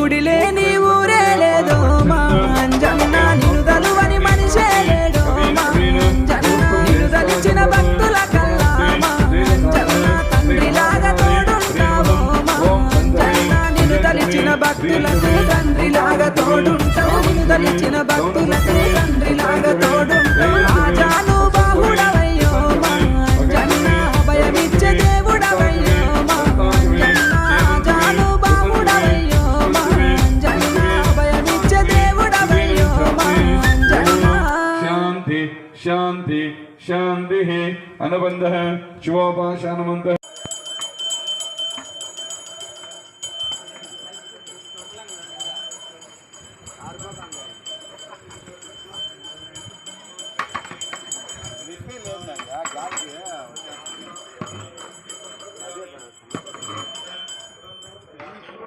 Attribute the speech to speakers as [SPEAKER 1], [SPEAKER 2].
[SPEAKER 1] గుడి లేని ఊరే లేదో మా అంజన్న నిన్ను దలువని మనిషే లేడో మా అంజన్న నిన్ను దలిచిన భక్తుల కల్లా మా అంజన్న తండ్రిలాగా తోడుంటావో మా అంజన్న నిన్ను దలిచిన భక్తులకు తండ్రిలాగా తోడుంటావు నిన్ను దలిచిన భక్తులకు తండ్రిలాగా తోడుంటావు రాజాను బాహుడవయ్యో మా అంజన్న భయమిచ్చే దేవుడవయ్యో మా అంజన్న రాజాను బాహుడవయ్యో మా అంజన్న భయమిచ్చే దేవుడవయ్యో మా అంజన్న
[SPEAKER 2] శాంతి శాంతి శాంతి అనుబంధ శివోపాశానమంత